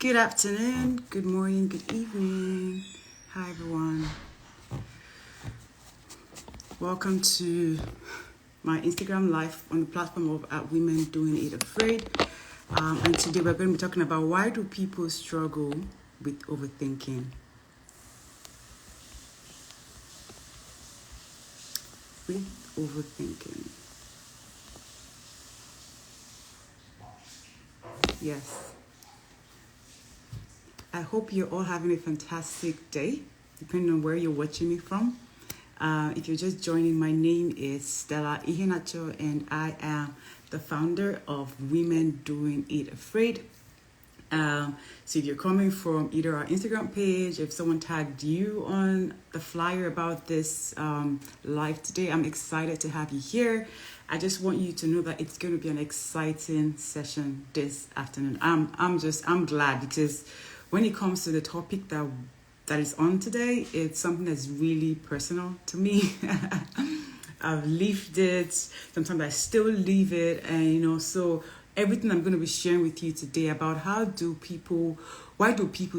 Good afternoon, good morning, good evening. Hi, everyone. Welcome to my Instagram live on the platform of Women Doing It Afraid. And today we're going to be talking about why do people struggle with overthinking? With overthinking. Yes. I hope you're all having a fantastic day, depending on where you're watching me from. If you're just joining, my name is Stella Ihenacho, and I am the founder of Women Doing It Afraid. So if you're coming from either our Instagram page, if someone tagged you on the flyer about this live today, I'm excited to have you here. I just want you to know that it's going to be an exciting session this afternoon. I'm glad because when it comes to the topic that is on today, it's something that's really personal to me. I've lived it. Sometimes I still live it, and so everything I'm going to be sharing with you today about why do people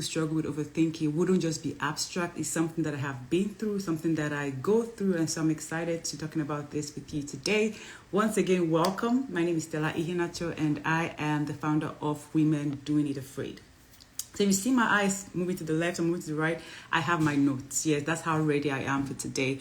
struggle with overthinking wouldn't just be abstract. It's something that I have been through, something that I go through, and so I'm excited to talking about this with you today. Once again, welcome. My name is Stella Ihenacho, and I am the founder of Women Doing It Afraid. So if you see my eyes moving to the left and moving to the right, I have my notes. Yes, that's how ready I am for today.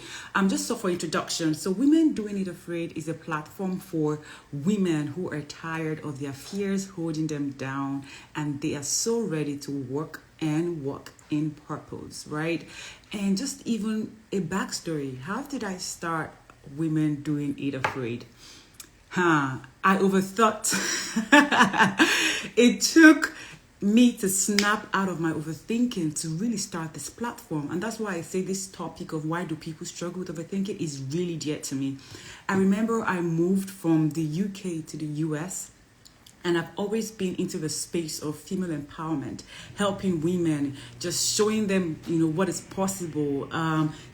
Just so for introduction. So Women Doing It Afraid is a platform for women who are tired of their fears holding them down, and they are so ready to work and walk in purpose, right? And just even a backstory. How did I start Women Doing It Afraid? I overthought. It took me to snap out of my overthinking to really start this platform. And that's why I say this topic of why do people struggle with overthinking is really dear to me. I remember I moved from the UK to the US, and I've always been into the space of female empowerment, helping women, just showing them, what is possible,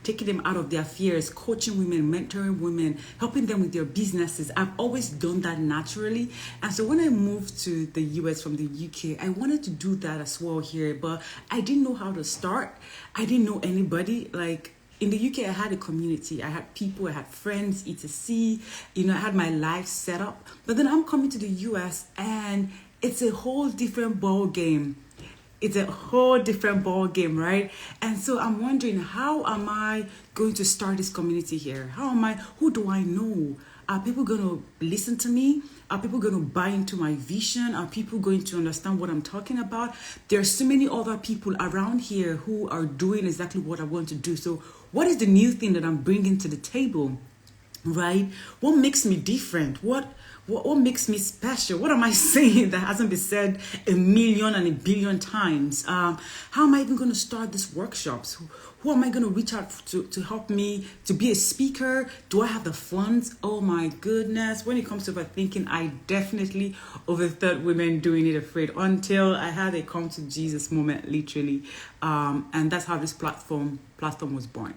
taking them out of their fears, coaching women, mentoring women, helping them with their businesses. I've always done that naturally. And so when I moved to the US from the UK, I wanted to do that as well here, but I didn't know how to start. I didn't know anybody. In the UK, I had a community. I had people, I had friends, etc. I had my life set up. But then I'm coming to the US, and it's a whole different ball game. It's a whole different ball game, right? And so I'm wondering, how am I going to start this community here? Who do I know? Are people going to listen to me? Are people going to buy into my vision? Are people going to understand what I'm talking about? There are so many other people around here who are doing exactly what I want to do. So what is the new thing that I'm bringing to the table, right? What makes me different? What makes me special? What am I saying that hasn't been said a million and a billion times? How am I even going to start these workshops? Who am I going to reach out to help me to be a speaker? Do I have the funds? Oh my goodness. When it comes to overthinking, I definitely overthought Women Doing It Afraid until I had a come to Jesus moment, literally. And that's how this platform was born.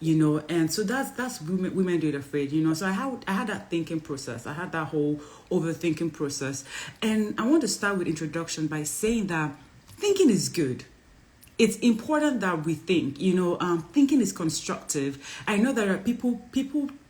And so that's women Do It Afraid, So I had that thinking process. I had that whole overthinking process. And I want to start with introduction by saying that thinking is good. It's important that we think, thinking is constructive. I know there are people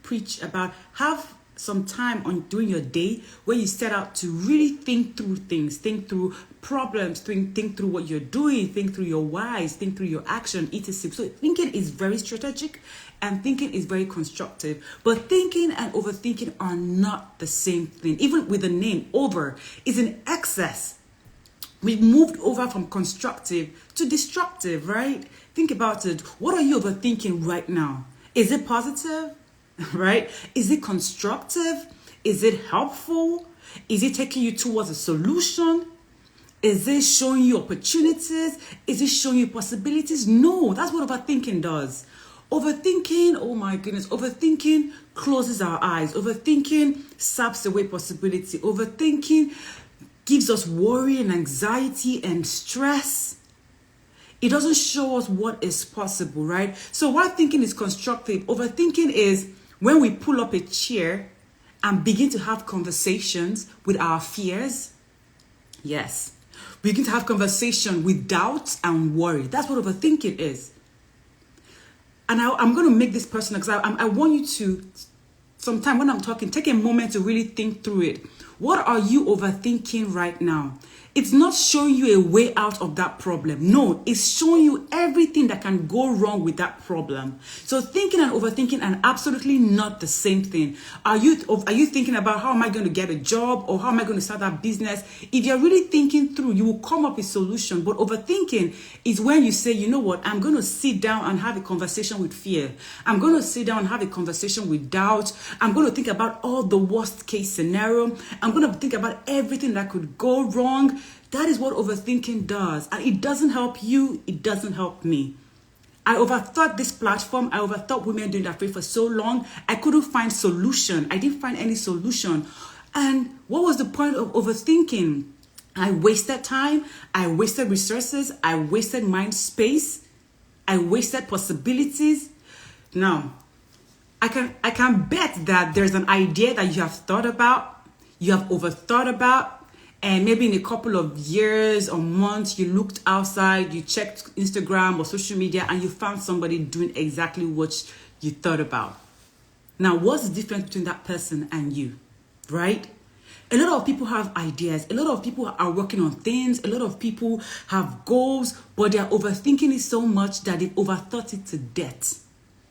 preach about have some time on during your day where you set out to really think through things, think through problems, think through what you're doing, think through your whys, think through your action, etc. So thinking is very strategic and thinking is very constructive. But thinking and overthinking are not the same thing. Even with the name over is an excess. We've moved over from constructive to destructive, right? Think about it. What are you overthinking right now? Is it positive, right? Is it constructive? Is it helpful? Is it taking you towards a solution? Is it showing you opportunities? Is it showing you possibilities? No, that's what overthinking does. Overthinking, oh my goodness, overthinking closes our eyes. Overthinking saps away possibility. Overthinking gives us worry and anxiety and stress. It doesn't show us what is possible, right? So while thinking is constructive, overthinking is when we pull up a chair and begin to have conversations with our fears. Yes. We begin to have conversation with doubt and worry. That's what overthinking is. And I'm going to make this personal because I want you to, sometime when I'm talking, take a moment to really think through it. What are you overthinking right now? It's not showing you a way out of that problem. No, it's showing you everything that can go wrong with that problem. So thinking and overthinking are absolutely not the same thing. Are you thinking about how am I going to get a job or how am I going to start that business? If you're really thinking through, you will come up with a solution. But overthinking is when you say, you know what, I'm going to sit down and have a conversation with fear. I'm going to sit down and have a conversation with doubt. I'm going to think about all the worst case scenario. I'm going to think about everything that could go wrong. That is what overthinking does. And it doesn't help you. It doesn't help me. I overthought this platform. I overthought Women Doing That Free for so long. I couldn't find solution. I didn't find any solution. And what was the point of overthinking? I wasted time. I wasted resources. I wasted mind space. I wasted possibilities. Now, I can bet that there's an idea that you have thought about, you have overthought about, and maybe in a couple of years or months, you looked outside, you checked Instagram or social media, and you found somebody doing exactly what you thought about. Now, what's the difference between that person and you, right? A lot of people have ideas. A lot of people are working on things. A lot of people have goals, but they're overthinking it so much that they've overthought it to death.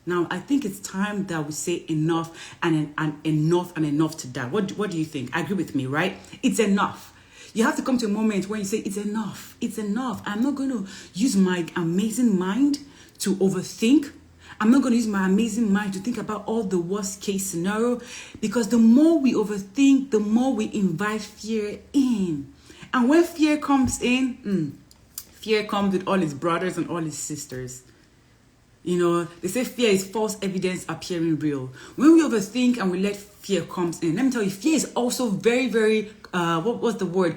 Now, I think it's time that we say enough and enough to that. What do you think? Agree with me, right? It's enough. You have to come to a moment where you say, it's enough. It's enough. I'm not going to use my amazing mind to overthink. I'm not going to use my amazing mind to think about all the worst case scenario, because the more we overthink, the more we invite fear in. And when fear comes in, fear comes with all its brothers and all its sisters. You know, they say fear is false evidence appearing real. When we overthink and we let fear comes in, let me tell you, fear is also very, very,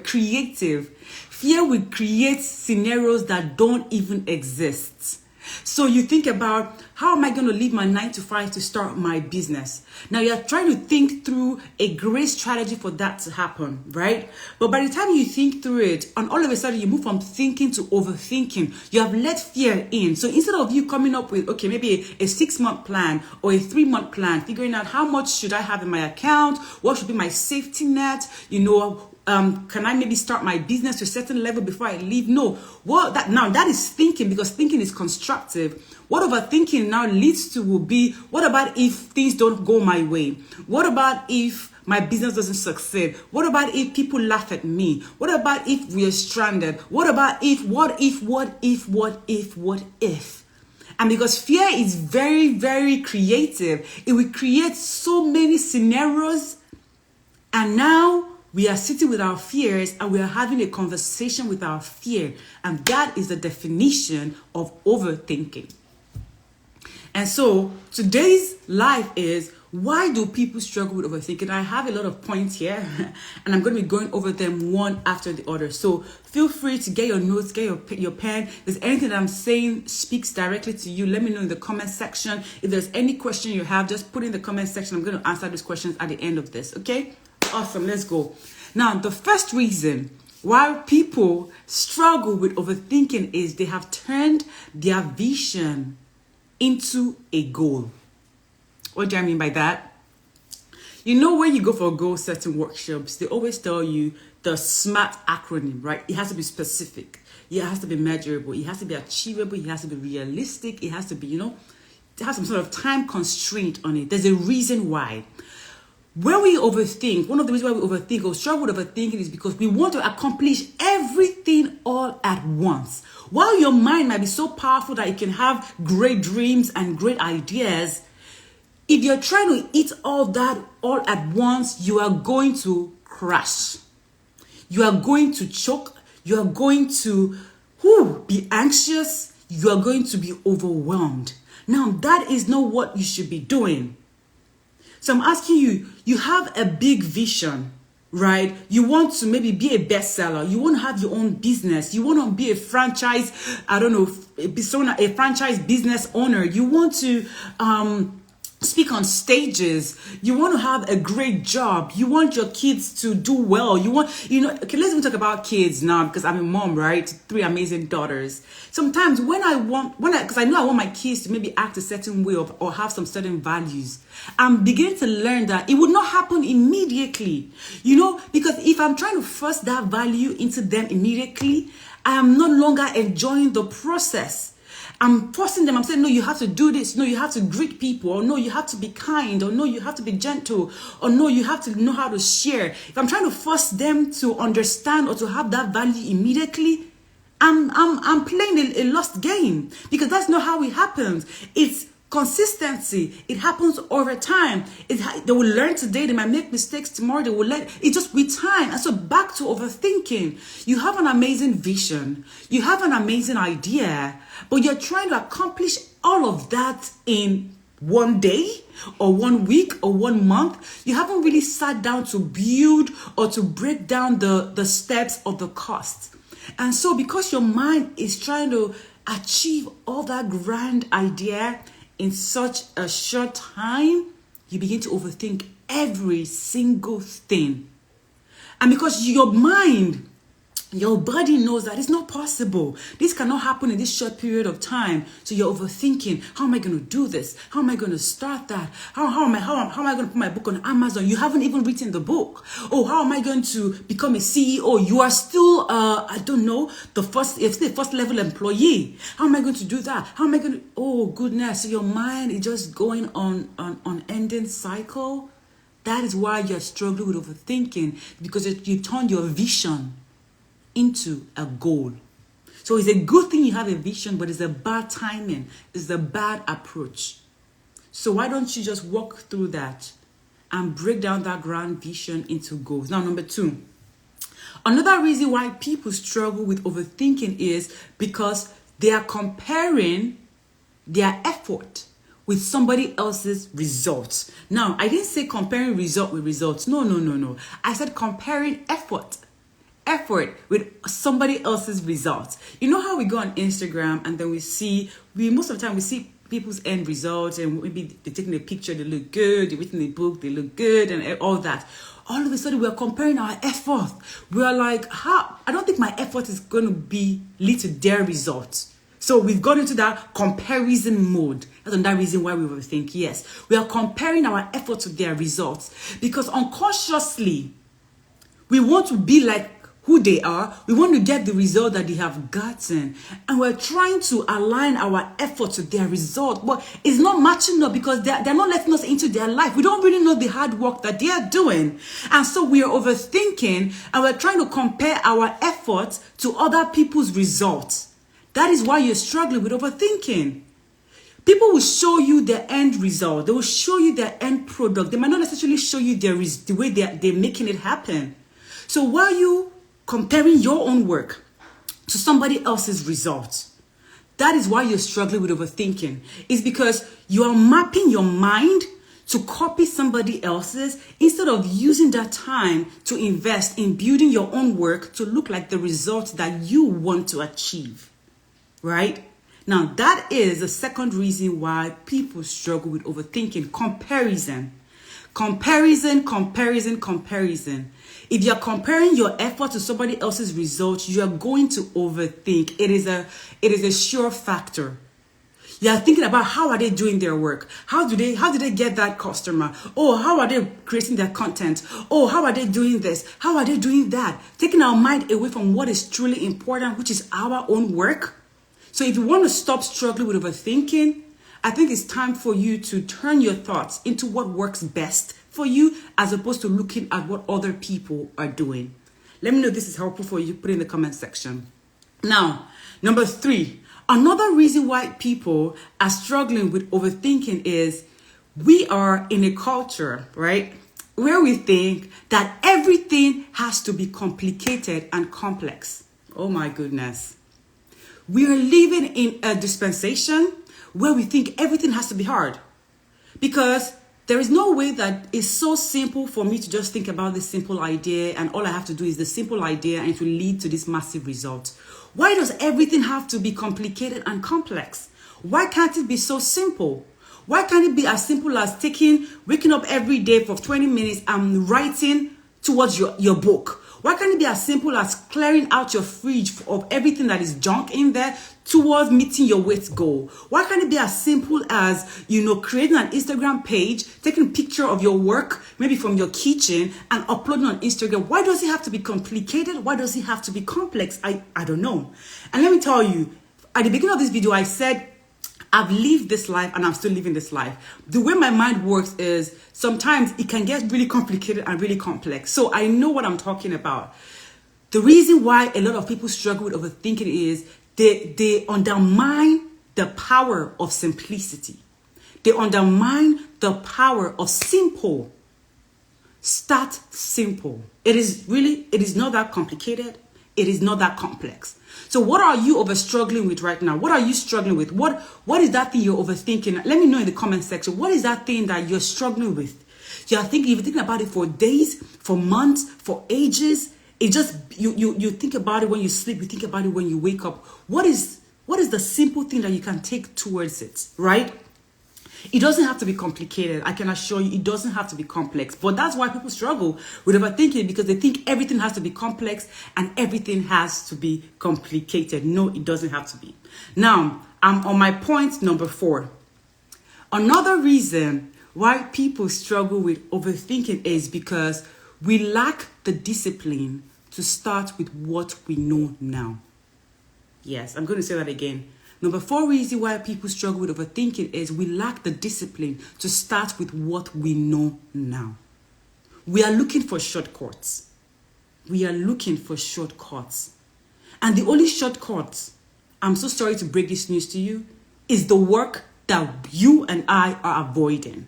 creative. Fear will create scenarios that don't even exist. So you think about, how am I going to leave my 9 to 5 to start my business? Now you're trying to think through a great strategy for that to happen, right? But by the time you think through it, and all of a sudden you move from thinking to overthinking, you have let fear in. So instead of you coming up with, okay, maybe a 6-month plan or a 3-month plan, figuring out how much should I have in my account? What should be my safety net? You know, can I maybe start my business to a certain level before I leave? No. That is thinking, because thinking is constructive. What overthinking now leads to will be, what about if things don't go my way? What about if my business doesn't succeed? What about if people laugh at me? What about if we are stranded? What about if, what if? And because fear is very, very creative, it will create so many scenarios. And now we are sitting with our fears and we are having a conversation with our fear. And that is the definition of overthinking. And so today's life is, why do people struggle with overthinking? I have a lot of points here and I'm going to be going over them one after the other. So feel free to get your notes, get your pen. If there's anything that I'm saying speaks directly to you, let me know in the comment section. If there's any question you have, just put in the comment section. I'm going to answer those questions at the end of this. Okay? Awesome. Let's go. Now, the first reason why people struggle with overthinking is they have turned their vision into a goal. What do I mean by that? You know, when you go for goal setting workshops, they always tell you the SMART acronym, right? It has to be specific. It has to be measurable. It has to be achievable. It has to be realistic. It has to be, it has some sort of time constraint on it. There's a reason why. When we overthink, one of the reasons why we overthink or struggle with overthinking is because we want to accomplish everything all at once. While your mind might be so powerful that it can have great dreams and great ideas, if you're trying to eat all that all at once, you are going to crash. You are going to choke. You are going to be anxious. You are going to be overwhelmed. Now, that is not what you should be doing. So I'm asking you, you have a big vision, right? You want to maybe be a bestseller. You want to have your own business. You want to be a franchise, a franchise business owner. You want to speak on stages. You want to have a great job. You want your kids to do well. Okay, let's even talk about kids now, because I'm a mom, right? 3 amazing daughters. Sometimes because I know I want my kids to maybe act a certain way or have some certain values, I'm beginning to learn that it would not happen immediately, because if I'm trying to force that value into them immediately, I am no longer enjoying the process. I'm forcing them. I'm saying, no, you have to do this. No, you have to greet people. Or no, you have to be kind. Or no, you have to be gentle. Or no, you have to know how to share. If I'm trying to force them to understand or to have that value immediately, I'm playing a lost game, because that's not how it happens. It's consistency. It happens over time. They will learn today. They might make mistakes tomorrow. They will learn. It just with time. And so back to overthinking. You have an amazing vision. You have an amazing idea, but you're trying to accomplish all of that in one day or 1 week or 1 month. You haven't really sat down to build or to break down the steps of the cost. And so because your mind is trying to achieve all that grand idea in such a short time, you begin to overthink every single thing. And because your mind, your body knows that it's not possible. This cannot happen in this short period of time. So you're overthinking, how am I going to do this? How am I going to start that? How am I going to put my book on Amazon? You haven't even written the book. Oh, how am I going to become a CEO? You are still, the first level employee. How am I going to do that? How am I going to, oh goodness. So your mind is just going on ending cycle. That is why you're struggling with overthinking, because you turn your vision into a goal. So it's a good thing you have a vision, but it's a bad timing. It's a bad approach. So why don't you just walk through that and break down that grand vision into goals? Now, number 2, another reason why people struggle with overthinking is because they are comparing their effort with somebody else's results. Now, I didn't say comparing result with results. No. I said comparing effort with somebody else's results. You know how we go on Instagram and then most of the time we see people's end results, and maybe they're taking a picture, they look good, they're written a book, they look good, and all that. All of a sudden we're comparing our effort. We're like, I don't think my effort is going to lead to their results. So we've gone into that comparison mode. That's another reason why we overthink. Yes, we are comparing our efforts to their results, because unconsciously we want to be like who they are. We want to get the result that they have gotten, and we're trying to align our efforts to their result, but it's not matching up because they're not letting us into their life. We don't really know the hard work that they are doing, and so we are overthinking, and we're trying to compare our efforts to other people's results. That is why you're struggling with overthinking. People will show you their end result. They will show you their end product. They might not necessarily show you the way they're making it happen. So while you comparing your own work to somebody else's results, that is why you're struggling with overthinking. It's because you are mapping your mind to copy somebody else's instead of using that time to invest in building your own work to look like the results that you want to achieve. Right? Now, that is the second reason why people struggle with overthinking. Comparison. If you're comparing your effort to somebody else's results, you are going to overthink. It is a sure factor. You are thinking about how are they doing their work? How did they get that customer? Oh, how are they creating their content? Oh, how are they doing this? How are they doing that? Taking our mind away from what is truly important, which is our own work. So if you want to stop struggling with overthinking, I think it's time for you to turn your thoughts into what works best for you, as opposed to looking at what other people are doing. Let me know if this is helpful for you. Put it in the comment section. Now, number 3, another reason why people are struggling with overthinking is we are in a culture, right, where we think that everything has to be complicated and complex. Oh my goodness. We are living in a dispensation where we think everything has to be hard, because there is no way that it's so simple for me to just think about this simple idea and all I have to do is the simple idea and it will lead to this massive result. Why does everything have to be complicated and complex? Why can't it be so simple? Why can't it be as simple as waking up every day for 20 minutes and writing towards your book? Why can't it be as simple as clearing out your fridge of everything that is junk in there towards meeting your weight goal? Why can't it be as simple as, creating an Instagram page, taking a picture of your work, maybe from your kitchen, and uploading on Instagram? Why does it have to be complicated? Why does it have to be complex? I don't know. And let me tell you, at the beginning of this video, I said, I've lived this life and I'm still living this life. The way my mind works is sometimes it can get really complicated and really complex. So I know what I'm talking about. The reason why a lot of people struggle with overthinking is they undermine the power of simplicity. They undermine the power of simple. Start simple. It is not that complicated. It is not that complex. So what are you struggling with right now? What are you struggling with? What is that thing you're overthinking? Let me know in the comment section. What is that thing that you're struggling with? You've been thinking about it for days, for months, for ages. It just you think about it when you sleep, you think about it when you wake up. What is the simple thing that you can take towards it, right? It doesn't have to be complicated. I can assure you, it doesn't have to be complex. But that's why people struggle with overthinking, because they think everything has to be complex and everything has to be complicated. No, it doesn't have to be. Now, I'm on my point number 4. Another reason why people struggle with overthinking is because we lack the discipline to start with what we know now. Yes, I'm going to say that again. Number 4 reason why people struggle with overthinking is we lack the discipline to start with what we know now. We are looking for shortcuts. We are looking for shortcuts. And the only shortcut, I'm so sorry to break this news to you, is the work that you and I are avoiding.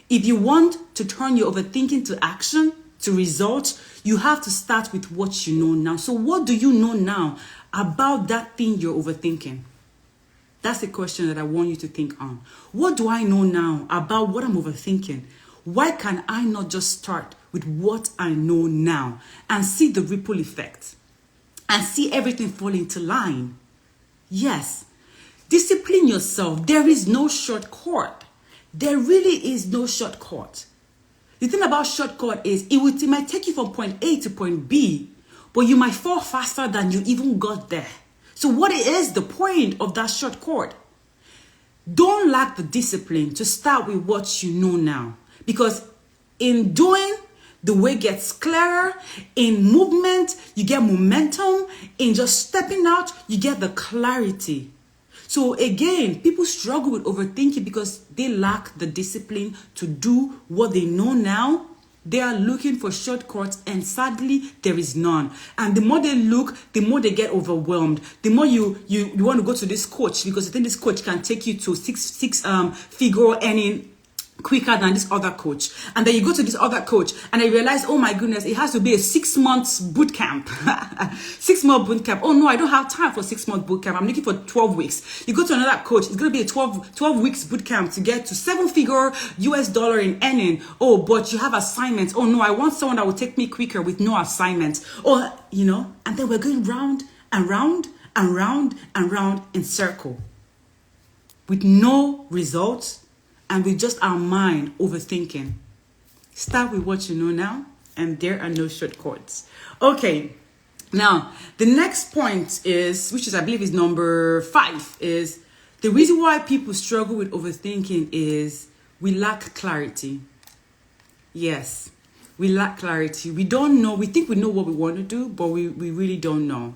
If you want to turn your overthinking to action, to results, you have to start with what you know now. So what do you know now about that thing you're overthinking? That's the question that I want you to think on. What do I know now about what I'm overthinking? Why can I not just start with what I know now and see the ripple effect and see everything fall into line? Yes, discipline yourself. There is no shortcut. There really is no shortcut. The thing about shortcut is it might take you from point A to point B, but you might fall faster than you even got there. So what is the point of that shortcut? Don't lack the discipline to start with what you know now. Because in doing, the way gets clearer. In movement, you get momentum. In just stepping out, you get the clarity. So again, people struggle with overthinking because they lack the discipline to do what they know now. They are looking for shortcuts, and sadly, there is none. And the more they look, the more they get overwhelmed. The more you want to go to this coach because you think this coach can take you to six figure earning quicker than this other coach. And then you go to this other coach and I realize, oh my goodness, it has to be a 6 months boot camp. 6 month boot camp. Oh no, I don't have time for 6 month boot camp. I'm looking for 12 weeks. You go to another coach, it's going to be a 12 weeks boot camp to get to 7-figure US dollar in earning. Oh, but you have assignments. Oh no, I want someone that will take me quicker with no assignments. Or, and then we're going round and round and round and round in circle with no results. And with just our mind overthinking. Start with what you know now, and there are no shortcuts. Okay, now the next point is, which is I believe is number 5, is the reason why people struggle with overthinking is we lack clarity. Yes, we lack clarity. We don't know. We think we know what we want to do, but we really don't know.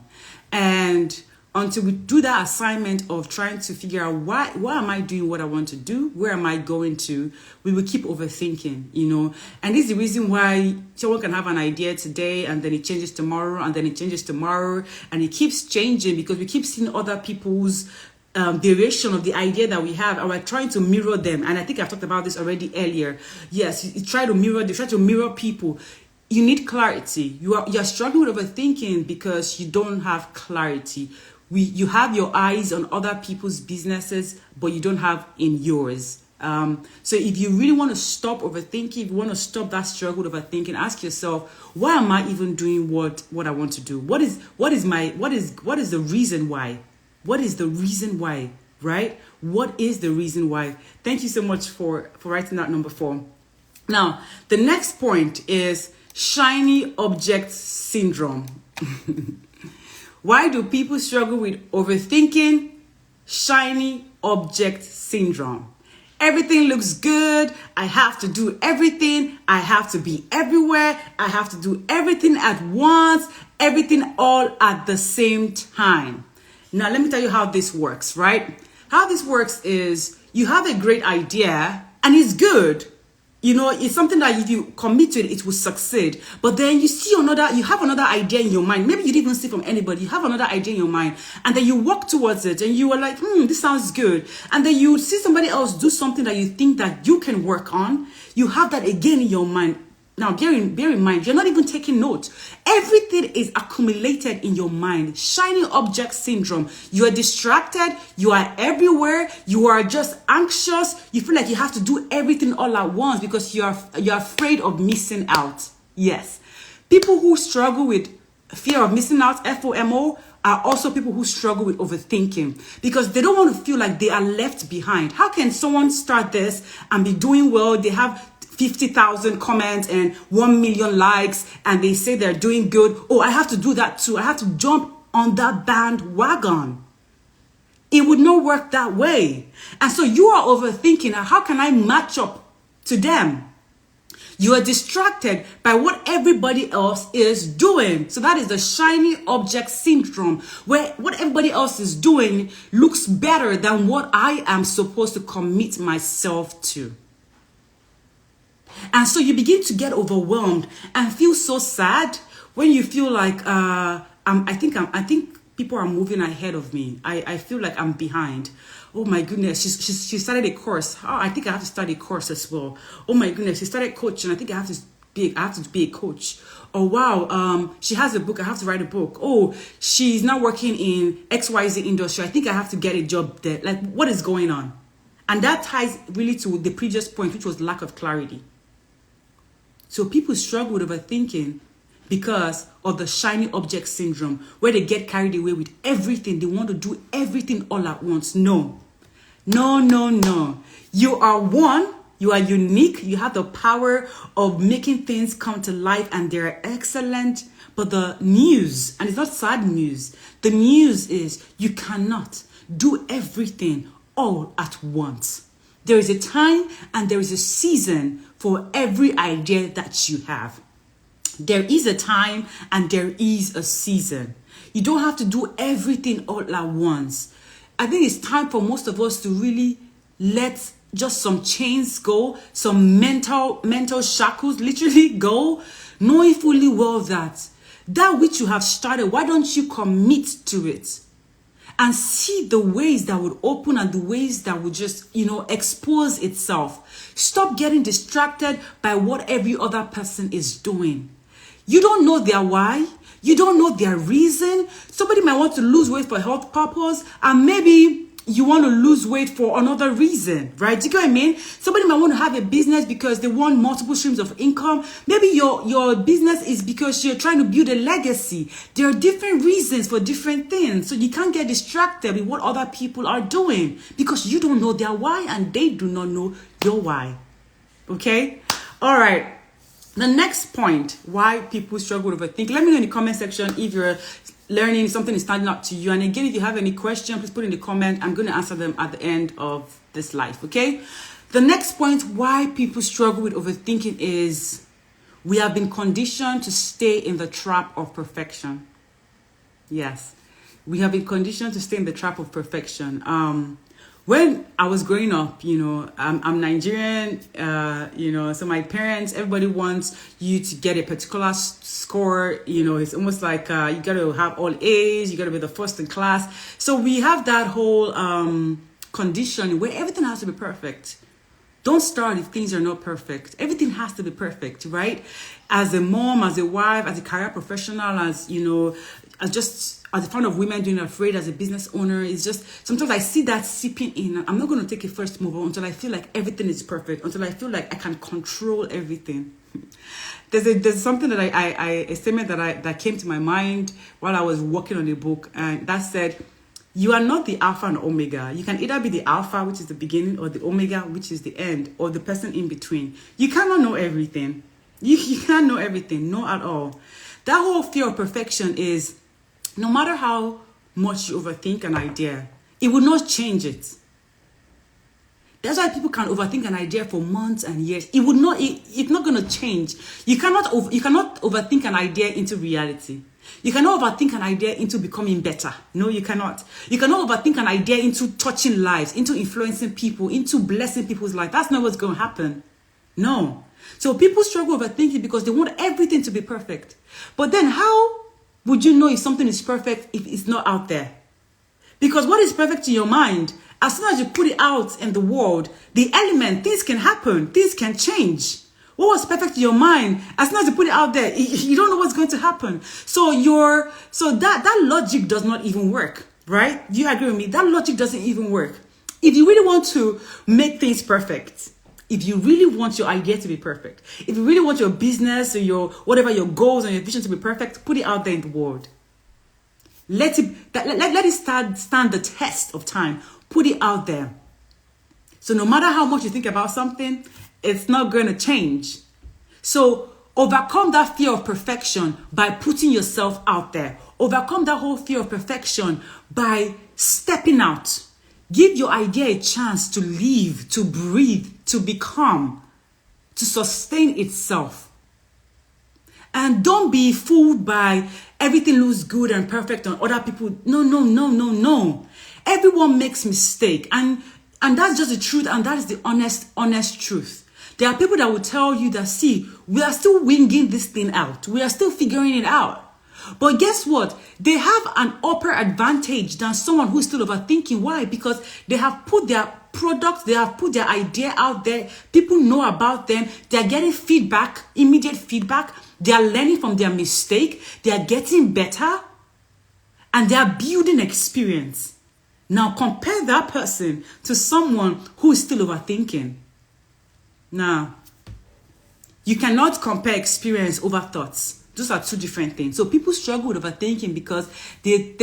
And until we do that assignment of trying to figure out why am I doing what I want to do? Where am I going to? We will keep overthinking, And this is the reason why someone can have an idea today and then it changes tomorrow and then it changes tomorrow and it keeps changing because we keep seeing other people's variation of the idea that we have, and we're trying to mirror them. And I think I've talked about this already earlier. Yes, you try to mirror people. You need clarity. You're struggling with overthinking because you don't have clarity. You have your eyes on other people's businesses, but you don't have in yours. So if you really want to stop overthinking, if you want to stop that struggle with overthinking, ask yourself, why am I even doing what I want to do? What is the reason why? What is the reason why? right? What is the reason why? Thank you so much for writing that number 4. Now, the next point is shiny object syndrome. Why do people struggle with overthinking? Shiny object syndrome. Everything looks good. I have to do everything. I have to be everywhere. I have to do everything at once. Everything all at the same time. Now, let me tell you how this works, right? How this works is you have a great idea and it's good. You know, it's something that if you commit to it, it will succeed. But then you have another idea in your mind. Maybe you didn't even see from anybody. You have another idea in your mind. And then you walk towards it and you are like, this sounds good. And then you see somebody else do something that you think that you can work on. You have that again in your mind. Now, bear in mind, you're not even taking notes. Everything is accumulated in your mind. Shiny object syndrome. You are distracted. You are everywhere. You are just anxious. You feel like you have to do everything all at once because you're afraid of missing out. Yes. People who struggle with fear of missing out, FOMO, are also people who struggle with overthinking because they don't want to feel like they are left behind. How can someone start this and be doing well? They have 50,000 comments and 1 million likes and they say they're doing good. Oh, I have to do that too. I have to jump on that bandwagon. It would not work that way. And so you are overthinking, how can I match up to them? You are distracted by what everybody else is doing. So that is the shiny object syndrome, where what everybody else is doing looks better than what I am supposed to commit myself to. And so you begin to get overwhelmed and feel so sad when you feel like I think people are moving ahead of me. I feel like I'm behind. Oh my goodness, she started a course. Oh, I think I have to start a course as well. Oh my goodness, she started coaching. I think I have to be a coach. Oh wow, she has a book. I have to write a book. Oh, she's now working in XYZ industry. I think I have to get a job there. Like, what is going on? And that ties really to the previous point, which was lack of clarity. So people struggle with overthinking because of the shiny object syndrome, where they get carried away with everything. They want to do everything all at once. No. You are one. You are unique. You have the power of making things come to life and they're excellent. But the news, and it's not sad news, the news is you cannot do everything all at once. There is a time and there is a season for every idea that you have. There is a time and there is a season. You don't have to do everything all at once. I think it's time for most of us to really let just some chains go, some mental shackles literally go, knowing fully well that which you have started, why don't you commit to it? And see the ways that would open and the ways that would just, expose itself. Stop getting distracted by what every other person is doing. You don't know their why. You don't know their reason. Somebody might want to lose weight for health purpose, and maybe you want to lose weight for another reason, right? Do you get what I mean? Somebody might want to have a business because they want multiple streams of income. Maybe your business is because you're trying to build a legacy. There are different reasons for different things. So you can't get distracted with what other people are doing because you don't know their why and they do not know your why. Okay? All right. The next point, why people struggle with overthinking. Let me know in the comment section if you're learning, something is standing up to you. And again, if you have any questions, please put in the comment. I'm going to answer them at the end of this live, okay? The next point, why people struggle with overthinking is we have been conditioned to stay in the trap of perfection. Yes, we have been conditioned to stay in the trap of perfection. When I was growing up, I'm Nigerian, so my parents, everybody wants you to get a particular score. It's almost like you got to have all A's, you got to be the first in class. So we have that whole condition where everything has to be perfect. Don't start if things are not perfect. Everything has to be perfect, right? As a mom, as a wife, as a career professional, as a fan of women doing afraid, as a business owner, it's just sometimes I see that seeping in. I'm not going to take a first move until I feel like everything is perfect, until I feel like I can control everything. There's something that a statement that came to my mind while I was working on the book, and that said, You are not the Alpha and Omega. You can either be the Alpha, which is the beginning, or the Omega, which is the end, or the person in between. You cannot know everything. You can't know everything, no at all. That whole fear of perfection is, no matter how much you overthink an idea, it will not change it. That's why people can overthink an idea for months and years. It would not. It's not going to change. You cannot overthink an idea into reality. You cannot overthink an idea into becoming better. No, you cannot. You cannot overthink an idea into touching lives, into influencing people, into blessing people's life. That's not what's going to happen. No. So people struggle overthinking because they want everything to be perfect. But then how would you know if something is perfect if it's not out there? Because what is perfect in your mind, as soon as you put it out in the world, the element, things can happen, things can change. What was perfect in your mind, as soon as you put it out there, you don't know what's going to happen. So that logic does not even work, right? Do you agree with me? That logic doesn't even work. If you really want to make things perfect, if you really want your idea to be perfect, if you really want your business or your whatever your goals and your vision to be perfect, put it out there in the world. Let it stand the test of time. Put it out there. So no matter how much you think about something, it's not going to change. So overcome that fear of perfection by putting yourself out there. Overcome that whole fear of perfection by stepping out. Give your idea a chance to live, to breathe, to become, to sustain itself. And don't be fooled by everything looks good and perfect on other people. No. Everyone makes mistake. And that's just the truth. And that is the honest truth. There are people that will tell you that, see, we are still winging this thing out. We are still figuring it out. But guess what? They have an upper advantage than someone who's still overthinking. Why? Because they have put their product, they have put their idea out there. People know about them. They're getting feedback, immediate feedback. They are learning from their mistake. They are getting better. And they are building experience. Now compare that person to someone who is still overthinking. Now, you cannot compare experience over thoughts. Those are two different things. So people struggle with overthinking because they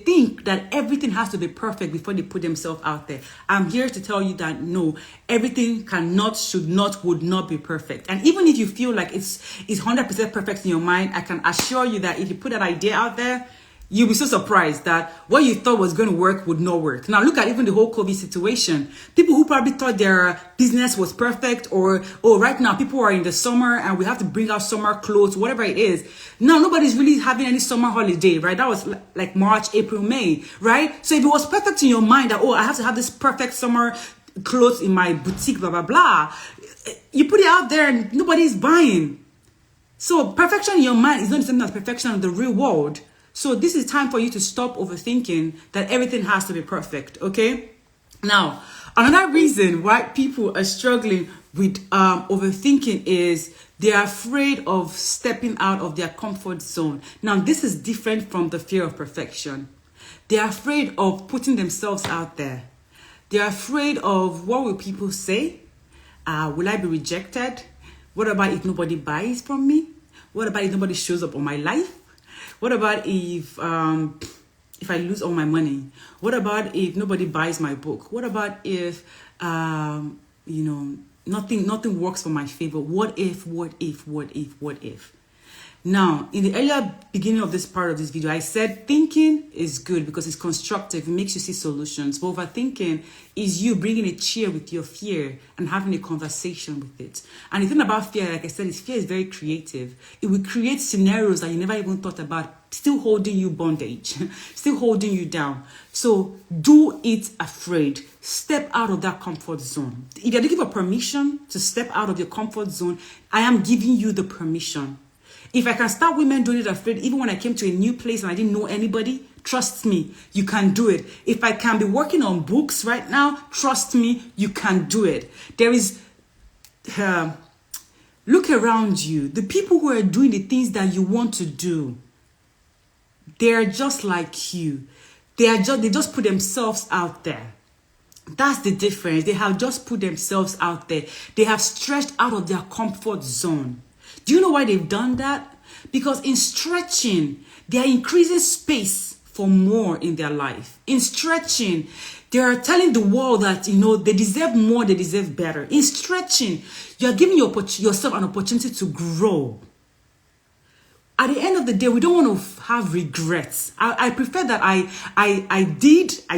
think that everything has to be perfect before they put themselves out there. I'm here to tell you that no, everything cannot, should not, would not be perfect. And even if you feel like it's 100% perfect in your mind, I can assure you that if you put that idea out there, you'll be so surprised that what you thought was going to work would not work. Now look at even the whole COVID situation. People who probably thought their business was perfect, or right now people are in the summer and we have to bring out summer clothes, whatever it is. Now nobody's really having any summer holiday, right? That was like March, April, May, right? So if it was perfect in your mind that, oh, I have to have this perfect summer clothes in my boutique, blah, blah, blah, you put it out there and nobody's buying. So perfection in your mind is not the same as perfection in the real world. So this is time for you to stop overthinking that everything has to be perfect, okay? Now, another reason why people are struggling with overthinking is they're afraid of stepping out of their comfort zone. Now, this is different from the fear of perfection. They're afraid of putting themselves out there. They're afraid of, what will people say? Will I be rejected? What about if nobody buys from me? What about if nobody shows up on my life? What about if I lose all my money? What about if nobody buys my book? What about if nothing works for my favor? What if? Now, in the earlier beginning of this part of this video, I said thinking is good because it's constructive. It makes you see solutions. But overthinking is you bringing a chair with your fear and having a conversation with it. And the thing about fear, like I said, is fear is very creative. It will create scenarios that you never even thought about, still holding you bondage, still holding you down. So do it afraid. Step out of that comfort zone. If you're looking for permission to step out of your comfort zone, I am giving you the permission. If I can start women doing it afraid, even when I came to a new place and I didn't know anybody, trust me, you can do it. If I can be working on books right now, trust me, you can do it. There is, look around you. The people who are doing the things that you want to do, they are just like you. They just put themselves out there. That's the difference. They have just put themselves out there. They have stretched out of their comfort zone. Do you know why they've done that? Because in stretching, they are increasing space for more in their life. In stretching, they are telling the world that, they deserve more, they deserve better. In stretching, you are giving yourself an opportunity to grow. At the end of the day, we don't want to have regrets. I prefer that I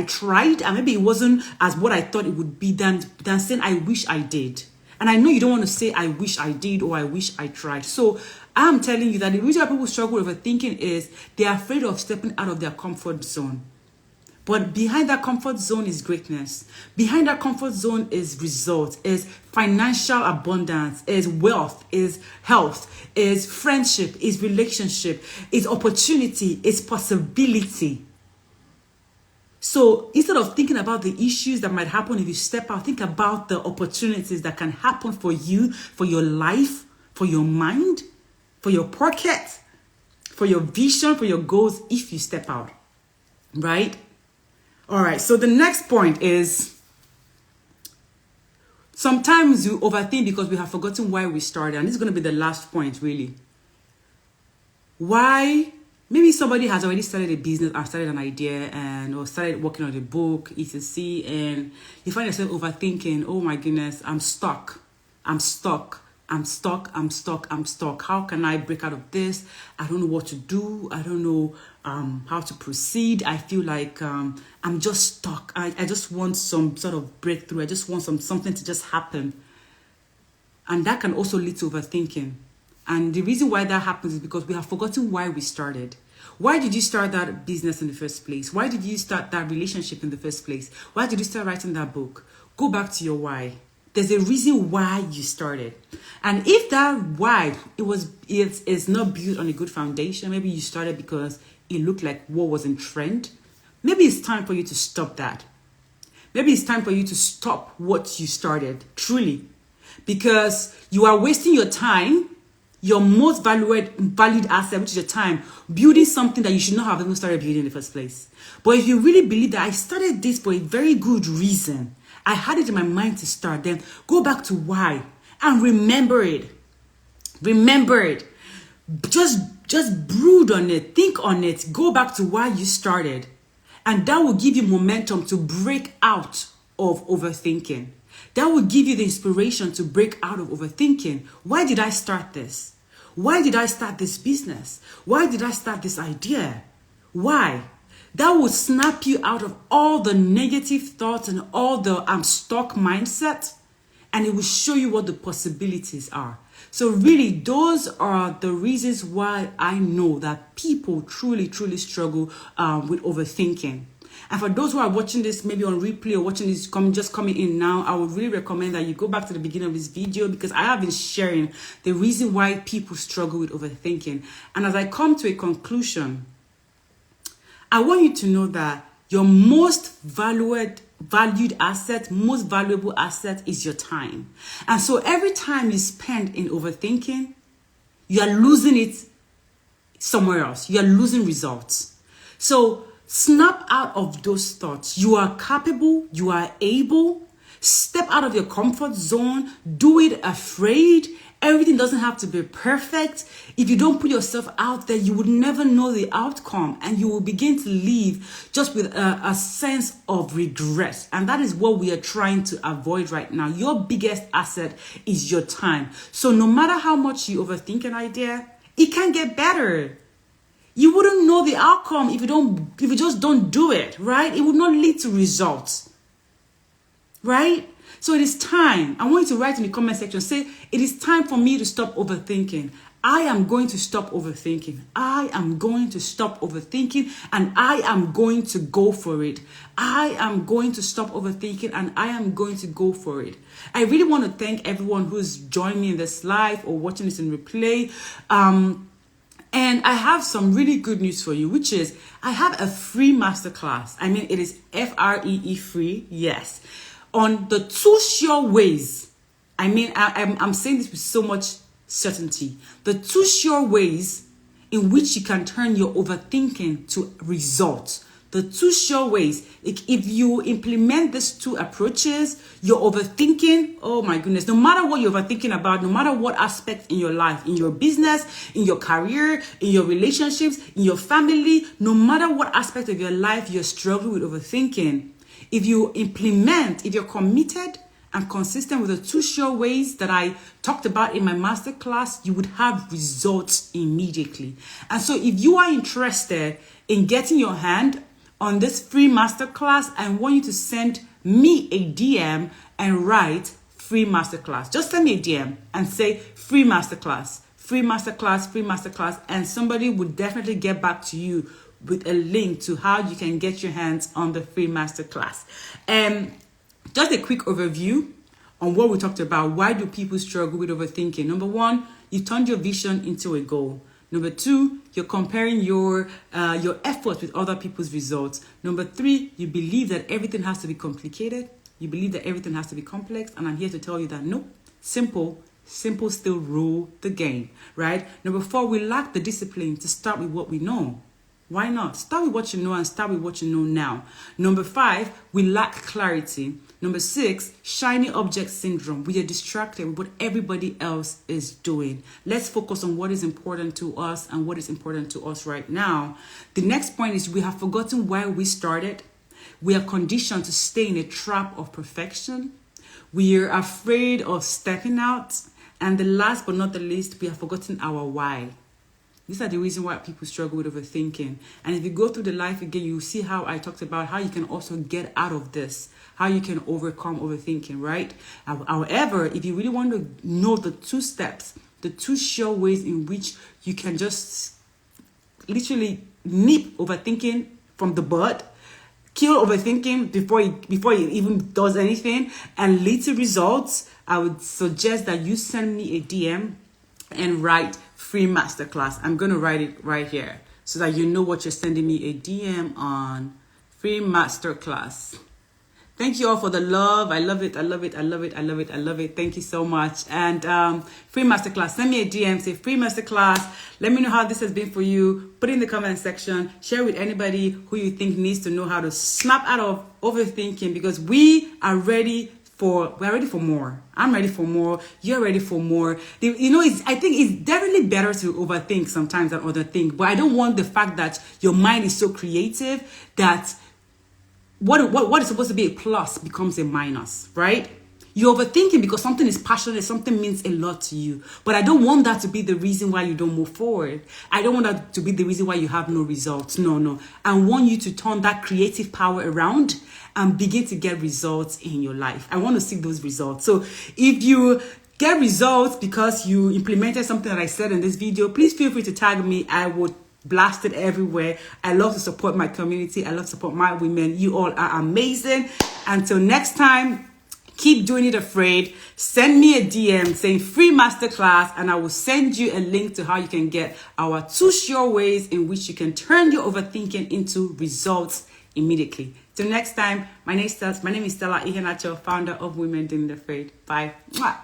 tried, and maybe it wasn't as what I thought it would be than saying I wish I did. And I know you don't want to say I wish I did or I wish I tried. So I'm telling you that the reason why people struggle with overthinking is they're afraid of stepping out of their comfort zone. But behind that comfort zone is greatness. Behind that comfort zone is results, is financial abundance, is wealth, is health, is friendship, is relationship, is opportunity, is possibility. So instead of thinking about the issues that might happen if you step out, think about the opportunities that can happen for you, for your life, for your mind, for your pocket, for your vision, for your goals if you step out, right? All right, so the next point is sometimes you overthink because we have forgotten why we started. And this is going to be the last point, really. Why? Maybe somebody has already started a business or started an idea or started working on a book, etc. And you find yourself overthinking, oh my goodness, I'm stuck. How can I break out of this? I don't know what to do. I don't know how to proceed. I feel like I'm just stuck. I just want some sort of breakthrough. I just want something to just happen. And that can also lead to overthinking. And the reason why that happens is because we have forgotten why we started. Why did you start that business in the first place? Why did you start that relationship in the first place? Why did you start writing that book? Go back to your why. There's a reason why you started. And if that why it's not built on a good foundation, maybe you started because it looked like what was in trend, maybe it's time for you to stop that. Maybe it's time for you to stop what you started, truly. Because you are wasting your time, your most valued asset, which is your time, building something that you should not have even started building in the first place. But if you really believe that I started this for a very good reason, I had it in my mind to start, then go back to why and remember it. Remember it. Just brood on it. Think on it. Go back to why you started. And that will give you momentum to break out of overthinking. That will give you the inspiration to break out of overthinking. Why did I start this? Why did I start this business? Why did I start this idea? Why? That will snap you out of all the negative thoughts and all the I'm stuck mindset. And it will show you what the possibilities are. So really, those are the reasons why I know that people truly, truly struggle with overthinking. And for those who are watching this maybe on replay or watching this just coming in now, I would really recommend that you go back to the beginning of this video, because I have been sharing the reason why people struggle with overthinking. And as I come to a conclusion, I want you to know that your most valued asset, most valuable asset is your time. And so every time you spend in overthinking, you are losing it somewhere else. You are losing results. So snap out of those thoughts. You are capable. You are able. Step out of your comfort zone. Do it afraid. Everything doesn't have to be perfect. If you don't put yourself out there, you would never know the outcome, and you will begin to live just with a sense of regret. And that is what we are trying to avoid right now. Your biggest asset is your time. So no matter how much you overthink an idea, it can get better. You wouldn't know the outcome if you just don't do it, right? It would not lead to results, right? So it is time. I want you to write in the comment section, say, it is time for me to stop overthinking. I am going to stop overthinking. I am going to stop overthinking, and I am going to go for it. I am going to stop overthinking, and I am going to go for it. I really want to thank everyone who's joined me in this live or watching this in replay. And I have some really good news for you, which is I have a free masterclass. I mean, it is free free. Yes. On the 2 sure ways. I mean, I'm saying this with so much certainty. The 2 sure ways in which you can turn your overthinking to results. the two sure ways. If you implement these two approaches, you're overthinking. Oh my goodness. No matter what you're overthinking about, no matter what aspect in your life, in your business, in your career, in your relationships, in your family, no matter what aspect of your life you're struggling with overthinking, if you're committed and consistent with the two sure ways that I talked about in my masterclass, you would have results immediately. And so if you are interested in getting your hand on this free masterclass, I want you to send me a DM and write free masterclass. Just send me a DM and say free masterclass, free masterclass, free masterclass, and somebody would definitely get back to you with a link to how you can get your hands on the free masterclass. Just a quick overview on what we talked about. Why do people struggle with overthinking? Number one, you turned your vision into a goal. Number two, you're comparing your efforts with other people's results. Number three, you believe that everything has to be complicated. You believe that everything has to be complex. And I'm here to tell you that no, simple still rule the game, right? Number four, we lack the discipline to start with what we know. Why not? Start with what you know and start with what you know now. Number five, we lack clarity. Number six, shiny object syndrome. We are distracted with what everybody else is doing. Let's focus on what is important to us and what is important to us right now. The next point is we have forgotten why we started. We are conditioned to stay in a trap of perfection. We are afraid of stepping out. And the last but not the least, we have forgotten our why. These are the reasons why people struggle with overthinking. And if you go through the life again, you see how I talked about how you can also get out of this, how you can overcome overthinking, right? However, if you really want to know the two steps, the two sure ways in which you can just literally nip overthinking from the bud, kill overthinking before it even does anything, and lead to results, I would suggest that you send me a DM and write free masterclass. I'm going to write it right here so that you know what you're sending me a DM on. Free masterclass. Thank you all for the love. I love it. I love it. I love it. I love it. I love it. Thank you so much. And free masterclass. Send me a DM. Say free masterclass. Let me know how this has been for you. Put it in the comment section. Share with anybody who you think needs to know how to snap out of overthinking, because we are ready for more. I'm ready for more. You're ready for more. I think it's definitely better to overthink sometimes than otherthink. But I don't want the fact that your mind is so creative that what is supposed to be a plus becomes a minus, right? You're overthinking because something is passionate, something means a lot to you. But I don't want that to be the reason why you don't move forward. I don't want that to be the reason why you have no results. No. I want you to turn that creative power around and begin to get results in your life. I want to see those results. So if you get results because you implemented something that I said in this video, please feel free to tag me. I would blast it everywhere. I love to support my community. I love to support my women. You all are amazing. Until next time, keep doing it afraid. Send me a DM saying free masterclass, and I will send you a link to how you can get our two sure ways in which you can turn your overthinking into results immediately. Till next time, my name is Stella Iheanacho, founder of Women Doing It Afraid. Bye. Mwah.